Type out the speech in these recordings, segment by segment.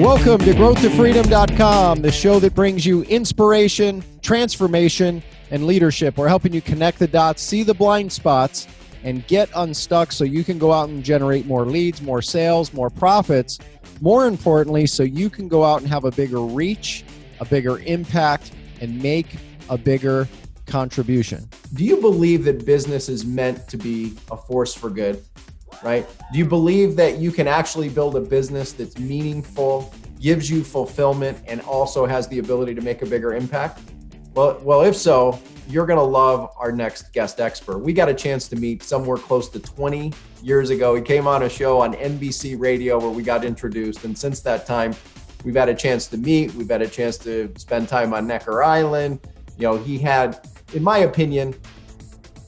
Welcome to growthtofreedom.com, the show that brings you inspiration, transformation, and leadership. We're helping you connect the dots, see the blind spots, and get unstuck so you can go out and generate more leads, more sales, more profits. More importantly, so you can go out and have a bigger reach, a bigger impact, and make a bigger contribution. Do you believe that business is meant to be a force for good? Right? Do you believe that you can actually build a business that's meaningful, gives you fulfillment, and also has the ability to make a bigger impact? Well, if so, you're going to love our next guest expert. We got a chance to meet somewhere close to 20 years ago. He came on a show on NBC radio where we got introduced. And since that time, we've had a chance to meet. We've had a chance to spend time on Necker Island. You know, he had, in my opinion,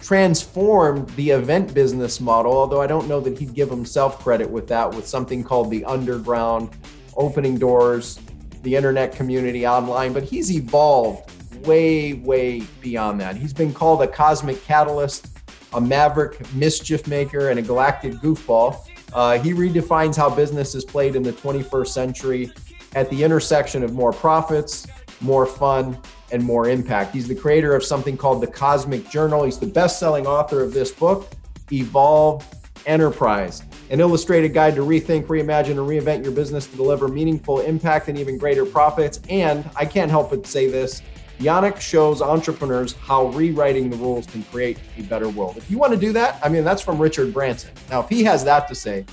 transformed the event business model, although I don't know that he'd give himself credit with that, with something called the underground, opening doors, the internet community online, but he's evolved way beyond that. He's been called a cosmic catalyst, a maverick mischief maker, and a galactic goofball. He redefines how business is played in the 21st century at the intersection of more profits, more fun, and more impact. He's the creator of something called the Cosmic Journal. He's the best-selling author of this book, Evolve Enterprise, an illustrated guide to rethink, reimagine, and reinvent your business to deliver meaningful impact and even greater profits. And I can't help but say this, Yanik shows entrepreneurs how rewriting the rules can create a better world. If you want to do that, I mean, that's from Richard Branson. Now, if he has that to say,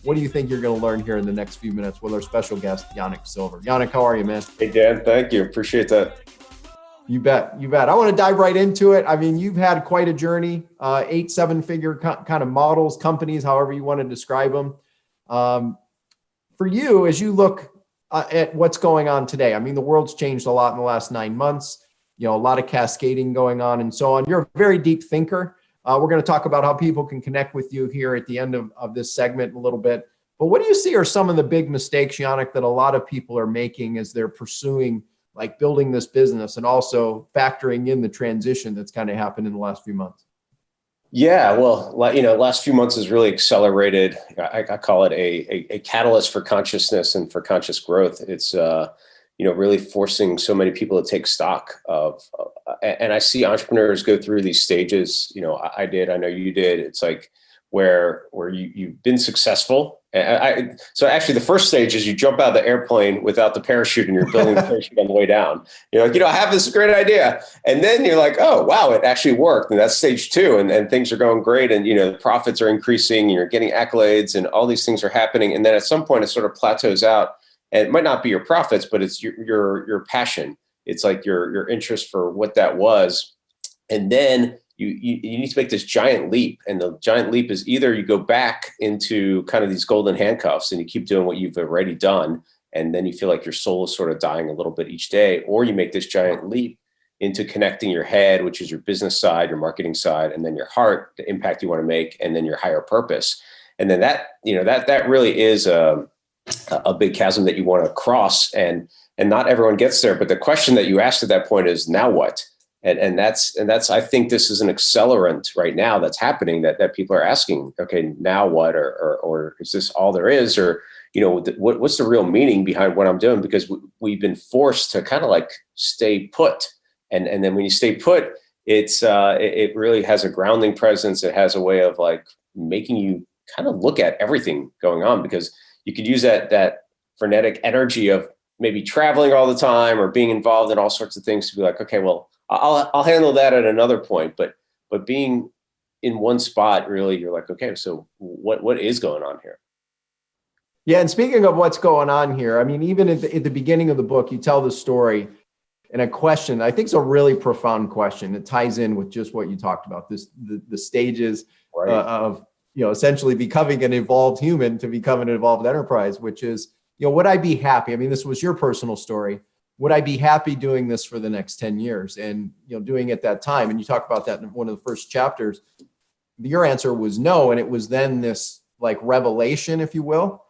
what do you think you're going to learn here in the next few minutes with our special guest, Yanik Silver? Yanik, how are you, man? Hey, Dan. Thank you. Appreciate that. You bet. I want to dive right into it. I mean, you've had quite a journey, 8, 7-figure kind of models, companies, however you want to describe them. For you, as you look at what's going on today, I mean, the world's changed a lot in the last 9 months, you know, a lot of cascading going on and so on. You're a very deep thinker. We're going to talk about how people can connect with you here at the end of this segment a little bit. But what do you see are some of the big mistakes, Yanik, that a lot of people are making as they're pursuing like building this business and also factoring in the transition that's kind of happened in the last few months? Yeah, well, last few months has really accelerated. I call it a catalyst for consciousness and for conscious growth. It's, really forcing so many people to take stock of, and I see entrepreneurs go through these stages. You know, I did, I know you did. It's like where you've been successful. So actually the first stage is you jump out of the airplane without the parachute and you're building the parachute on the way down. You're like, I have this great idea. And then you're like, oh, wow, it actually worked. And that's stage 2. And things are going great. And, the profits are increasing and you're getting accolades and all these things are happening. And then at some point it sort of plateaus out, and it might not be your profits, but it's your passion. It's like your interest for what that was. And then you need to make this giant leap. And the giant leap is either you go back into kind of these golden handcuffs and you keep doing what you've already done. And then you feel like your soul is sort of dying a little bit each day, or you make this giant leap into connecting your head, which is your business side, your marketing side, and then your heart, the impact you want to make, and then your higher purpose. And then that really is a big chasm that you want to cross. And not everyone gets there. But the question that you asked at that point is, now what? And that's I think this is an accelerant right now that's happening that people are asking, okay, now what, or is this all there is, or what's the real meaning behind what I'm doing? Because we've been forced to kind of like stay put, and then when you stay put, it really has a grounding presence. It has a way of like making you kind of look at everything going on, because you could use that frenetic energy of maybe traveling all the time or being involved in all sorts of things to be like, okay, well, I'll handle that at another point, but being in one spot, really, you're like, okay, so what is going on here? Yeah, and speaking of what's going on here, I mean, even at the beginning of the book, you tell the story and a question. I think it's a really profound question. It ties in with just what you talked about, the stages right. Of essentially becoming an evolved human to become an evolved enterprise, which is, would I be happy? I mean, this was your personal story. Would I be happy doing this for the next 10 years and, doing it that time? And you talk about that in one of the first chapters. Your answer was no. And it was then this like revelation, if you will,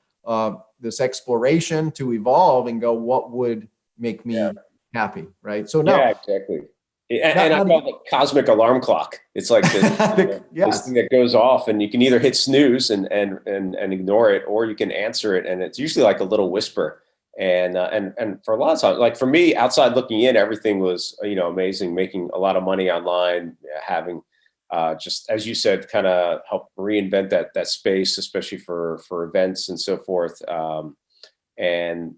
this exploration to evolve and go, what would make me happy? Right. So now, yeah, exactly. And I call it the cosmic alarm clock. It's like this thing that goes off, and you can either hit snooze and ignore it, or you can answer it. And it's usually like a little whisper. And for a lot of time, like for me, outside looking in, everything was, amazing, making a lot of money online, having, just as you said, kind of help reinvent that space, especially for events and so forth. And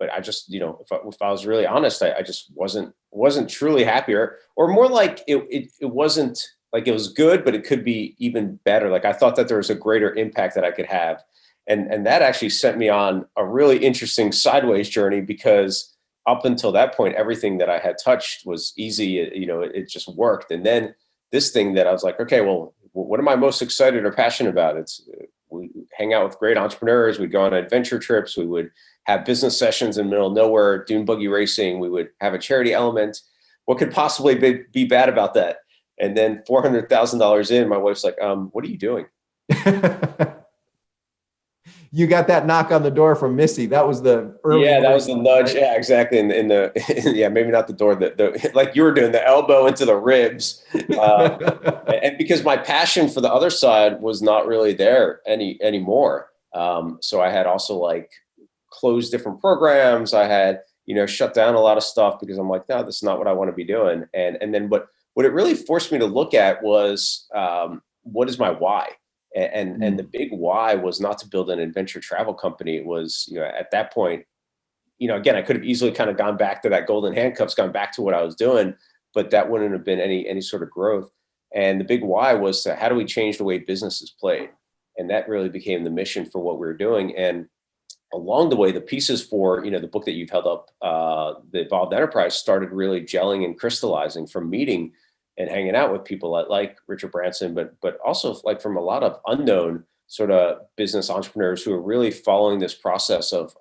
but I just, if I was really honest, I just wasn't truly happy, or more like it wasn't like it was good, but it could be even better. Like I thought that there was a greater impact that I could have. And that actually sent me on a really interesting sideways journey, because up until that point, everything that I had touched was easy. It just worked. And then this thing that I was like, okay, well, what am I most excited or passionate about? We hang out with great entrepreneurs. We'd go on adventure trips. We would have business sessions in the middle of nowhere, dune buggy racing. We would have a charity element. What could possibly be bad about that? And then $400,000 in, my wife's like, what are you doing? You got that knock on the door from Missy. That was the early. Yeah, that was the nudge. Right? Yeah, exactly. Yeah, maybe not the door, the like you were doing, the elbow into the ribs. And because my passion for the other side was not really there anymore. So I had also like closed different programs. I had, shut down a lot of stuff because I'm like, no, this is not what I want to be doing. And then what it really forced me to look at was, what is my why? And the big why was not to build an adventure travel company. It was, at that point, again, I could have easily kind of gone back to that golden handcuffs, gone back to what I was doing, but that wouldn't have been any sort of growth. And the big why was to how do we change the way business is played? And that really became the mission for what we were doing. And along the way, the pieces for, the book that you've held up, the Evolved Enterprise, started really gelling and crystallizing from meeting and hanging out with people like Richard Branson, but also like from a lot of unknown sort of business entrepreneurs who are really following this process of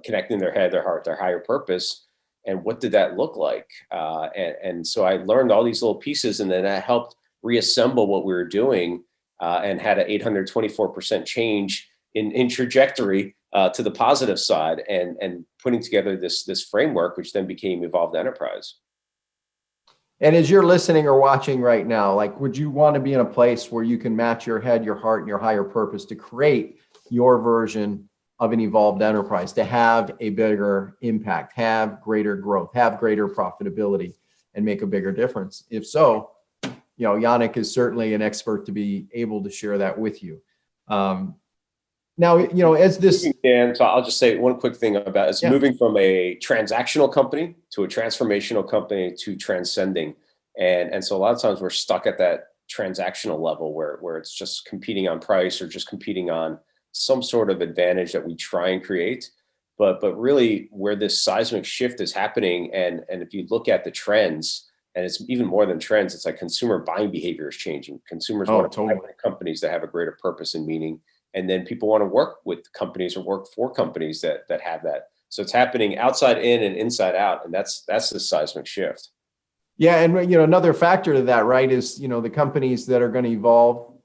connecting their head, their heart, their higher purpose. And what did that look like? And so I learned all these little pieces, and then that helped reassemble what we were doing, and had an 824% change in trajectory to the positive side, and putting together this framework, which then became Evolved Enterprise. And as you're listening or watching right now, like, would you want to be in a place where you can match your head, your heart, and your higher purpose to create your version of an evolved enterprise, to have a bigger impact, have greater growth, have greater profitability, and make a bigger difference? If so, Yanik is certainly an expert to be able to share that with you. Now, as this... Dan, so I'll just say one quick thing about it's moving from a transactional company to a transformational company to transcending. And so a lot of times we're stuck at that transactional level where it's just competing on price or just competing on some sort of advantage that we try and create. But really where this seismic shift is happening, and if you look at the trends, and it's even more than trends, it's like consumer buying behavior is changing. Consumers want to buy companies that have a greater purpose and meaning. And then people want to work with companies or work for companies that have that. So it's happening outside in and inside out. And that's the seismic shift. Yeah. And, another factor to that, right, is, the companies that are going to evolve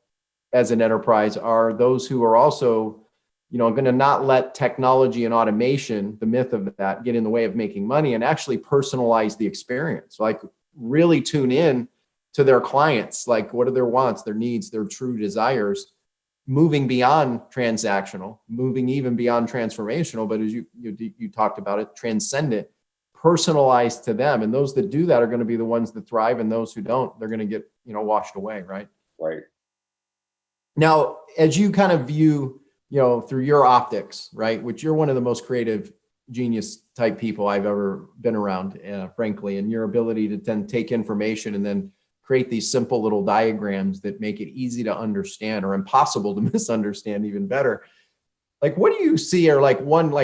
as an enterprise are those who are also, going to not let technology and automation, the myth of that, get in the way of making money, and actually personalize the experience. Like really tune in to their clients. Like, what are their wants, their needs, their true desires? Moving beyond transactional, moving even beyond transformational, but as you talked about it, transcendent, personalized to them. And those that do that are going to be the ones that thrive, and those who don't, they're going to get, washed away, right? Right. Now, as you kind of view, through your optics, right, which you're one of the most creative, genius type people I've ever been around, frankly, and your ability to then take information and then create these simple little diagrams that make it easy to understand, or impossible to misunderstand even better. Like, what do you see, or like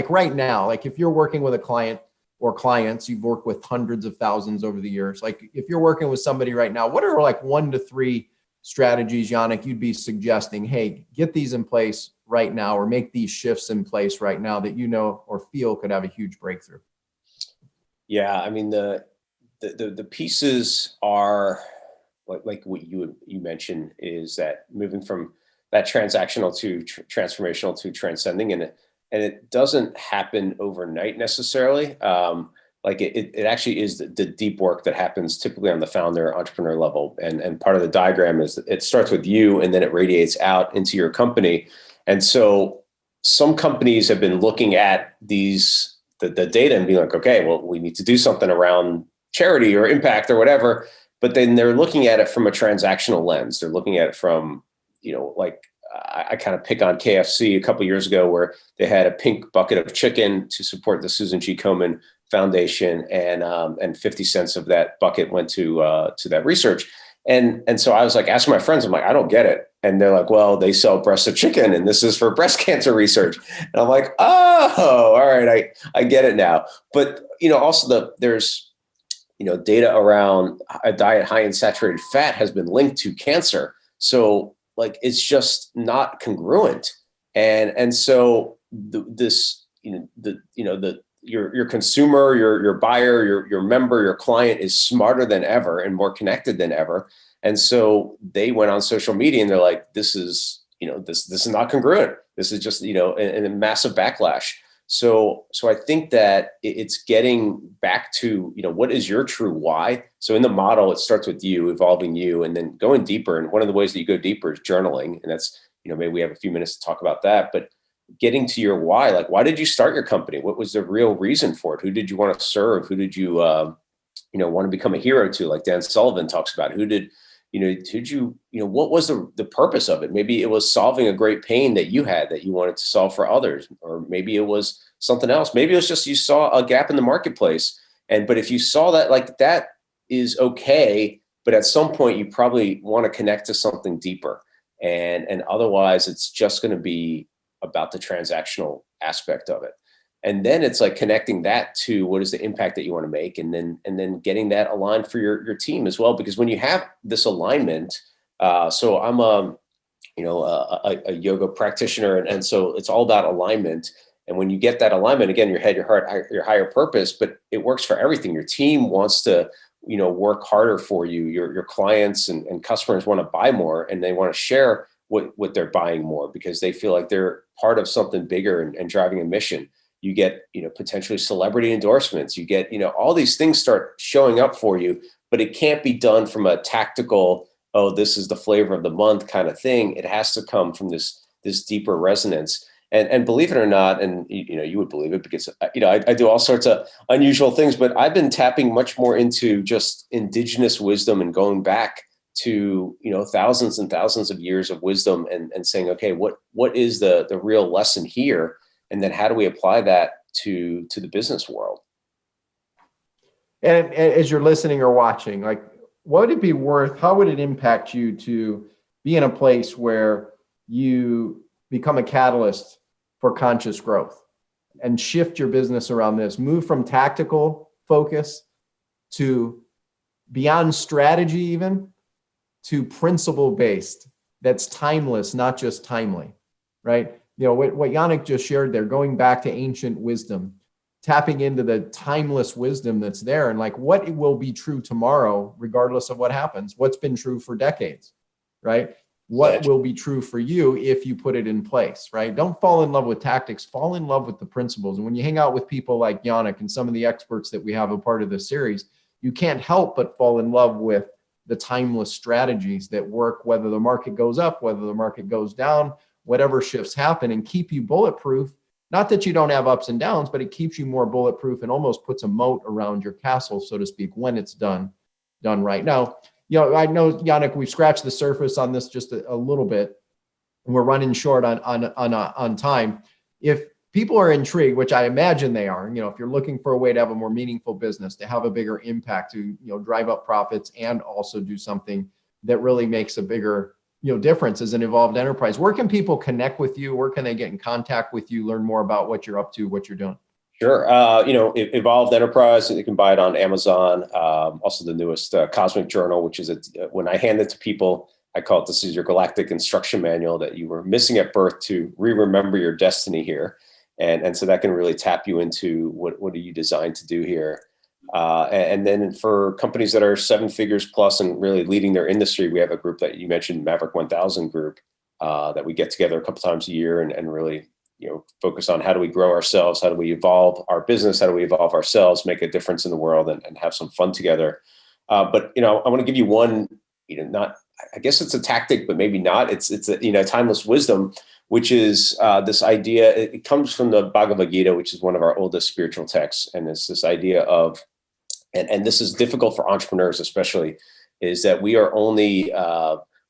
right now, like if you're working with a client or clients, you've worked with hundreds of thousands over the years. Like if you're working with somebody right now, what are like 1 to 3 strategies, Yanik, you'd be suggesting, hey, get these in place right now, or make these shifts in place right now that or feel could have a huge breakthrough? Yeah. I mean, the pieces are, like what you mentioned, is that moving from that transactional to transformational to transcending, and it doesn't happen overnight necessarily. Like it actually is the deep work that happens typically on the founder entrepreneur level. And part of the diagram is that it starts with you, and then it radiates out into your company. And so some companies have been looking at these the data and being like, okay, well, we need to do something around charity or impact or whatever. But then they're looking at it from a transactional lens. They're looking at it from, like I kind of pick on KFC a couple of years ago, where they had a pink bucket of chicken to support the Susan G. Komen Foundation, and 50 cents of that bucket went to that research. And so I was like asking my friends, I'm like, I don't get it. And they're like, well, they sell breasts of chicken and this is for breast cancer research. And I'm like, oh, all right, I get it now. But also there's data around a diet high in saturated fat has been linked to cancer. So like, it's just not congruent. And so your consumer, your buyer, your member, your client is smarter than ever and more connected than ever. And so they went on social media and they're like, this is not congruent. This is just, a massive backlash. So I think that it's getting back to, what is your true why? So in the model, it starts with you, evolving you, and then going deeper. And one of the ways that you go deeper is journaling. And that's, maybe we have a few minutes to talk about that, but getting to your why, like, why did you start your company? What was the real reason for it? Who did you want to serve? Who did you, want to become a hero to? Like Dan Sullivan talks about, what was the purpose of it? Maybe it was solving a great pain that you had that you wanted to solve for others, or maybe it was something else. Maybe it was just, you saw a gap in the marketplace. But if you saw that, like, that is okay. But at some point you probably want to connect to something deeper. And otherwise it's just going to be about the transactional aspect of it. And then it's like connecting that to what is the impact that you want to make, and then getting that aligned for your team as well. Because when you have this alignment, so I'm a yoga practitioner, and so it's all about alignment. And when you get that alignment, again, your head, your heart, your higher purpose, but it works for everything. Your team wants to, work harder for you. Your clients and customers want to buy more, and they want to share what they're buying more because they feel like they're part of something bigger and driving a mission. You get, potentially celebrity endorsements. You get, all these things start showing up for you, but it can't be done from a tactical, oh, this is the flavor of the month kind of thing. It has to come from this deeper resonance. And believe it or not, and you would believe it because I do all sorts of unusual things, but I've been tapping much more into just indigenous wisdom and going back to thousands and thousands of years of wisdom and saying, okay, what is the real lesson here? And then how do we apply that to the business world? And as you're listening or watching, like, what would it be worth? How would it impact you to be in a place where you become a catalyst for conscious growth and shift your business around this, move from tactical focus to beyond strategy, even to principle based, that's timeless, not just timely, right? What Yanik just shared there, going back to ancient wisdom, tapping into the timeless wisdom that's there, and like, what will be true tomorrow, regardless of what happens, what's been true for decades, right? What will be true for you if you put it in place, right? Don't fall in love with tactics, fall in love with the principles. And when you hang out with people like Yanik and some of the experts that we have a part of this series, you can't help but fall in love with the timeless strategies that work, whether the market goes up, whether the market goes down, whatever shifts happen, and keep you bulletproof. Not that you don't have ups and downs, but it keeps you more bulletproof and almost puts a moat around your castle, so to speak, when it's done right. Now, I know, Yanik, we've scratched the surface on this just a little bit, and we're running short on time. If people are intrigued, which I imagine they are, if you're looking for a way to have a more meaningful business, to have a bigger impact, to drive up profits, and also do something that really makes a bigger difference as an evolved enterprise, where can people connect with you? Where can they get in contact with you, learn more about what you're up to, what you're doing? Sure. Evolved Enterprise, you can buy it on Amazon. Also the newest Cosmic Journal, which is when I hand it to people, I call it, this is your galactic instruction manual that you were missing at birth to remember your destiny here. And so that can really tap you into what are you designed to do here. And then for companies that are 7 figures plus and really leading their industry, we have a group that you mentioned, Maverick 1000 group, that we get together a couple times a year and really focus on how do we grow ourselves, how do we evolve our business, how do we evolve ourselves, make a difference in the world, and have some fun together. But I want to give you one, not, I guess it's a tactic, but maybe not. It's a timeless wisdom, which is this idea. It comes from the Bhagavad Gita, which is one of our oldest spiritual texts. And it's this idea of, and this is difficult for entrepreneurs, especially, is that we are only,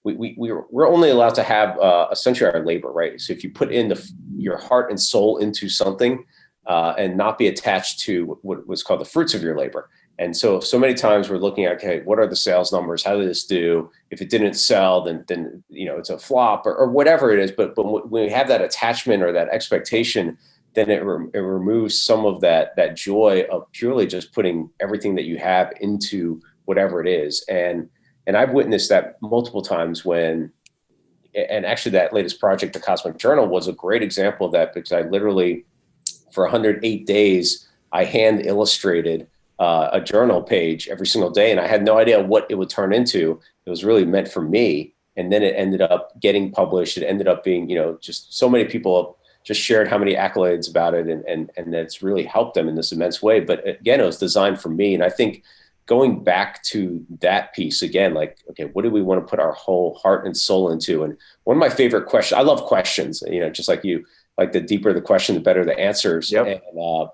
we're only allowed to have essentially our labor, right? So if you put in your heart and soul into something and not be attached to what was called the fruits of your labor. And so many times we're looking at, okay, what are the sales numbers? How did this do? If it didn't sell, then it's a flop or whatever it is. But when we have that attachment or that expectation, then it removes some of that joy of purely just putting everything that you have into whatever it is. And I've witnessed that multiple times and actually that latest project, the Cosmic Journal, was a great example of that, because I literally, for 108 days, I hand illustrated a journal page every single day. And I had no idea what it would turn into. It was really meant for me. And then it ended up getting published. It ended up being, just so many people just shared how many accolades about it. And that's really helped them in this immense way. But again, it was designed for me. And I think going back to that piece again, like, okay, what do we want to put our whole heart and soul into? And one of my favorite questions, I love questions, just like you, like the deeper the question, the better the answers. Yep. And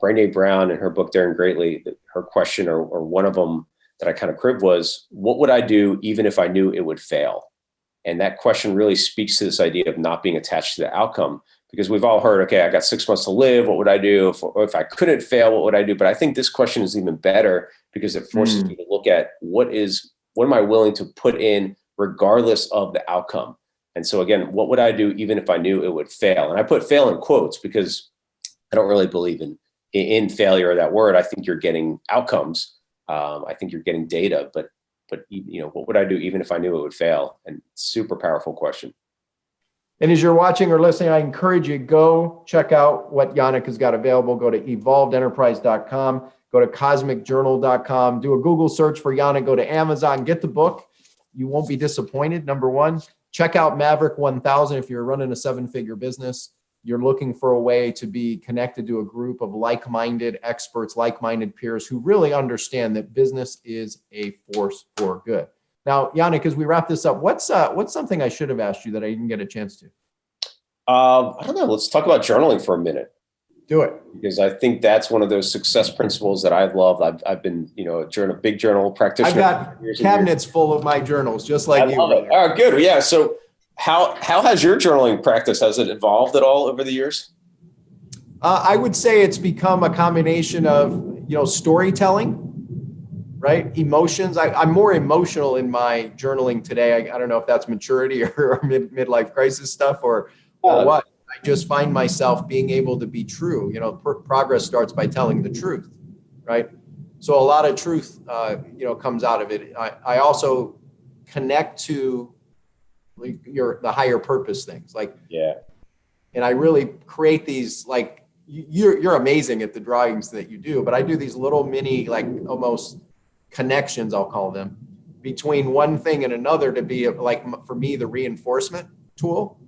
Brené Brown in her book, Daring Greatly, her question, or one of them that I kind of cribbed was, what would I do even if I knew it would fail? And that question really speaks to this idea of not being attached to the outcome, because we've all heard, okay, I got 6 months to live. What would I do? If I couldn't fail, what would I do? But I think this question is even better, because it forces you to look at what am I willing to put in regardless of the outcome? And so again, what would I do even if I knew it would fail? And I put fail in quotes because I don't really believe in failure or that word. I think you're getting outcomes. I think you're getting data, but what would I do even if I knew it would fail? And super powerful question. And as you're watching or listening, I encourage you, go check out what Yanik has got available. Go to evolvedenterprise.com, go to cosmicjournal.com, do a Google search for Yanik, go to Amazon, get the book. You won't be disappointed. Number one, check out Maverick 1000. If you're running a 7-figure business, you're looking for a way to be connected to a group of like-minded experts, like-minded peers who really understand that business is a force for good. Now, Yanik, as we wrap this up, what's something I should have asked you that I didn't get a chance to? I don't know. Let's talk about journaling for a minute. Do it. Because I think that's one of those success principles that I've loved. I've been, a big journal practitioner. I've got cabinets full of my journals, just like you. I love it. Oh, good. Yeah. So how has your journaling practice, has it evolved at all over the years? I would say it's become a combination of, storytelling, right? Emotions. I'm more emotional in my journaling today. I don't know if that's maturity or midlife crisis stuff or what. I just find myself being able to be true. Progress starts by telling the truth, right? So a lot of truth, comes out of it. I also connect to the higher purpose things, and I really create these, like, you're amazing at the drawings that you do, but I do these little mini, like almost connections, I'll call them, between one thing and another to be like, for me, the reinforcement tool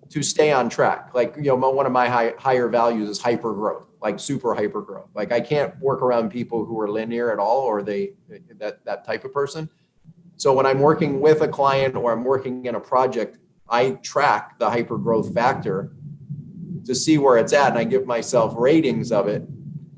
to stay on track. Like, one of my higher values is hyper growth, like super hyper growth. Like, I can't work around people who are linear at all, or that type of person. So when I'm working with a client or I'm working in a project, I track the hyper growth factor to see where it's at. And I give myself ratings of it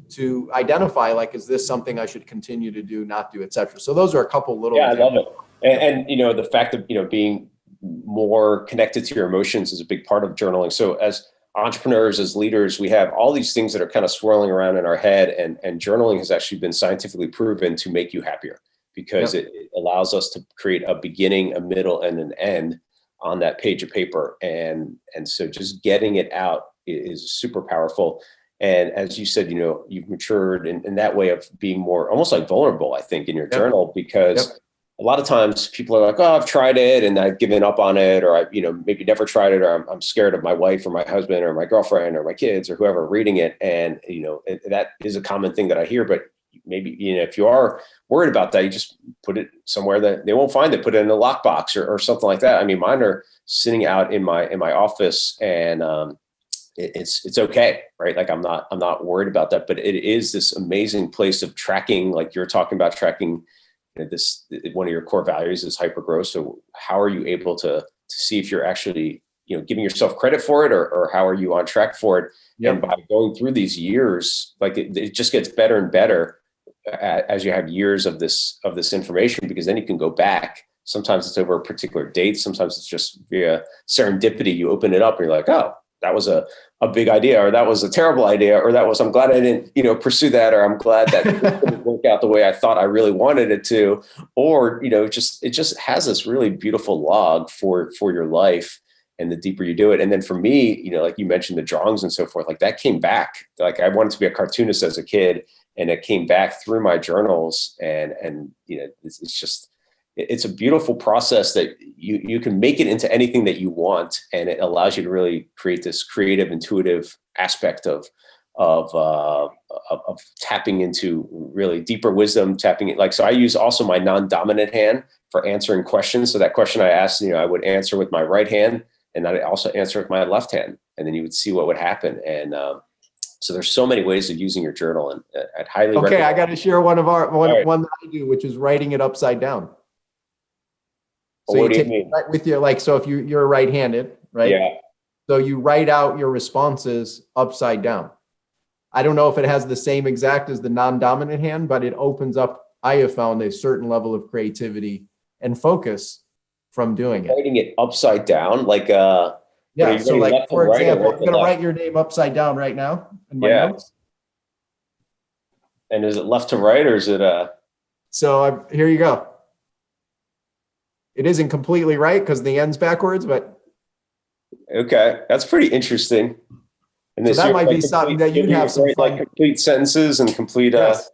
to identify, like, is this something I should continue to do, not do, et cetera. So those are a couple little examples. I love it. And the fact of, being more connected to your emotions is a big part of journaling. So as entrepreneurs, as leaders, we have all these things that are kind of swirling around in our head, and journaling has actually been scientifically proven to make you happier, because it allows us to create a beginning, a middle, and an end on that page of paper. And so just getting it out is super powerful. And as you said, you've matured in that way of being more almost like vulnerable, I think, in your journal, because a lot of times people are like, oh, I've tried it and I've given up on it, or I, maybe never tried it, or I'm scared of my wife or my husband or my girlfriend or my kids or whoever reading it. And, that is a common thing that I hear, but maybe, if you are worried about that, you just put it somewhere that they won't find it, put it in a lockbox or something like that. I mean, mine are sitting out in my office, and it's okay, right? Like, I'm not worried about that, but it is this amazing place of tracking, like you're talking about tracking. This, one of your core values is hyper growth. So how are you able to see if you're actually giving yourself credit for it, or how are you on track for it? Yep. And by going through these years, like it just gets better and better as you have years of this information, because then you can go back. Sometimes it's over a particular date. Sometimes it's just via serendipity. You open it up and you're like, oh, that was a big idea, or that was a terrible idea, or I'm glad I didn't, pursue that, or I'm glad that it didn't work out the way I thought I really wanted it to, or, it just has this really beautiful log for your life. And the deeper you do it. And then for me, like you mentioned the drawings and so forth, like that came back. Like I wanted to be a cartoonist as a kid, and it came back through my journals. And it's a beautiful process that you can make it into anything that you want. And it allows you to really create this creative, intuitive aspect of tapping into really deeper wisdom, tapping it. Like, so I use also my non-dominant hand for answering questions. So that question I asked, I would answer with my right hand, and I'd also answer with my left hand, and then you would see what would happen. And so there's so many ways of using your journal, and I'd highly recommend. I got to share one that I do, which is writing it upside down. So what do you mean? Right with your, so if you're right-handed, right? Yeah. So you write out your responses upside down. I don't know if it has the same exact as the non-dominant hand, but it opens up, I have found, a certain level of creativity and focus from doing it. Writing it upside down, like so like, for example, I'm going to write your name upside down right now in my notes. And is it left to right, or is it So here you go. It isn't completely right because the end's backwards, but okay, that's pretty interesting. And so that might be something that you'd have some fun. Like complete sentences and complete. Yes.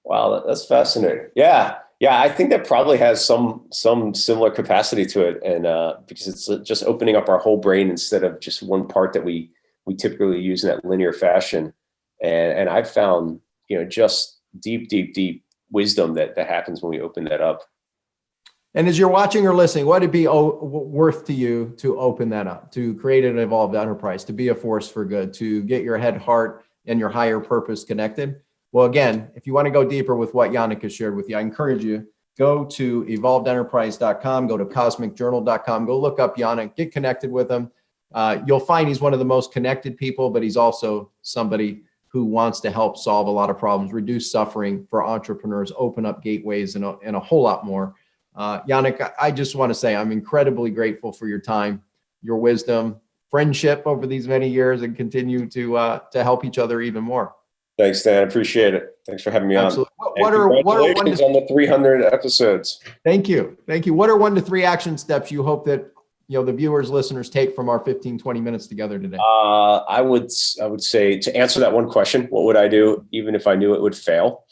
Wow, that's fascinating. Yeah, I think that probably has some similar capacity to it, and because it's just opening up our whole brain instead of just one part that we typically use in that linear fashion. And I've found just deep wisdom that happens when we open that up. And as you're watching or listening, what would it be worth to you to open that up, to create an evolved enterprise, to be a force for good, to get your head, heart, and your higher purpose connected? Well, again, if you want to go deeper with what Yanik has shared with you, I encourage you, go to evolvedenterprise.com, go to cosmicjournal.com, go look up Yanik, get connected with him. You'll find he's one of the most connected people, but he's also somebody who wants to help solve a lot of problems, reduce suffering for entrepreneurs, open up gateways, and a whole lot more. Yanik, I just want to say I'm incredibly grateful for your time, your wisdom, friendship over these many years, and continue to help each other even more. Thanks, Dan. I appreciate it. Thanks for having me on. What are on the 300 episodes? Thank you. What are 1 to 3 action steps you hope that the viewers, listeners take from our 15, 20 minutes together today? I would say, to answer that one question, what would I do even if I knew it would fail,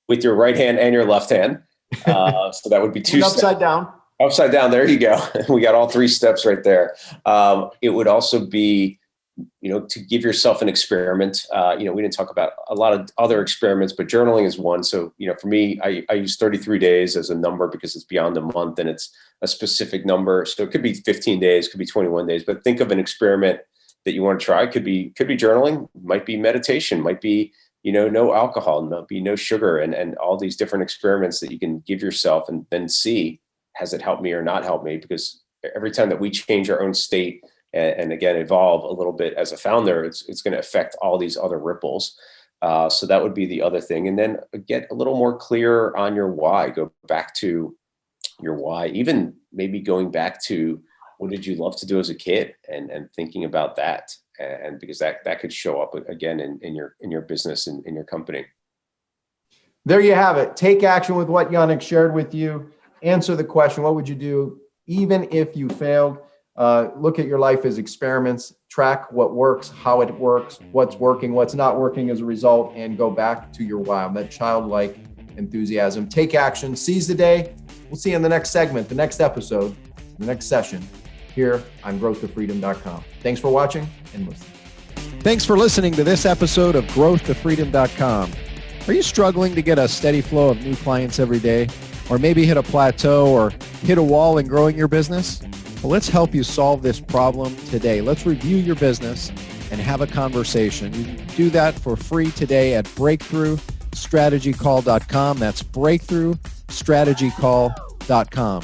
with your right hand and your left hand? So that would be 2 upside down. Upside down. There you go. We got all 3 steps right there. It would also be, to give yourself an experiment. We didn't talk about a lot of other experiments, but journaling is one. So, for me, I use 33 days as a number because it's beyond a month and it's a specific number. So it could be 15 days, could be 21 days, but think of an experiment that you want to try. Could be journaling, might be meditation, might be, no alcohol, might be no sugar, and all these different experiments that you can give yourself and then see, has it helped me or not helped me? Because every time that we change our own state and again, evolve a little bit as a founder, it's going to affect all these other ripples. So that would be the other thing. And then get a little more clear on your why. Go back to your why, even maybe going back to what did you love to do as a kid, and thinking about that. And because that could show up again in your business and in your company. There you have it. Take action with what Yanik shared with you. Answer the question, what would you do even if you failed? Look at your life as experiments, track what works, how it works, what's working, what's not working as a result, and go back to your why, that childlike enthusiasm. Take action, seize the day. We'll see you in the next segment, the next episode, the next session here on growthtofreedom.com. Thanks for watching and listening. Thanks for listening to this episode of growthtofreedom.com. Are you struggling to get a steady flow of new clients every day? Or maybe hit a plateau or hit a wall in growing your business? Well, let's help you solve this problem today. Let's review your business and have a conversation. You can do that for free today at breakthroughstrategycall.com. That's breakthroughstrategycall.com.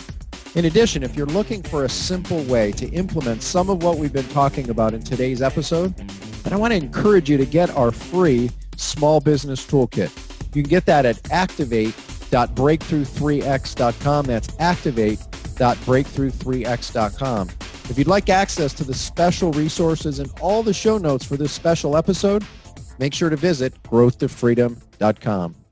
In addition, if you're looking for a simple way to implement some of what we've been talking about in today's episode, then I want to encourage you to get our free small business toolkit. You can get that at activate.breakthrough3x.com. That's activate.breakthrough3x.com. If you'd like access to the special resources and all the show notes for this special episode, make sure to visit growthtofreedom.com.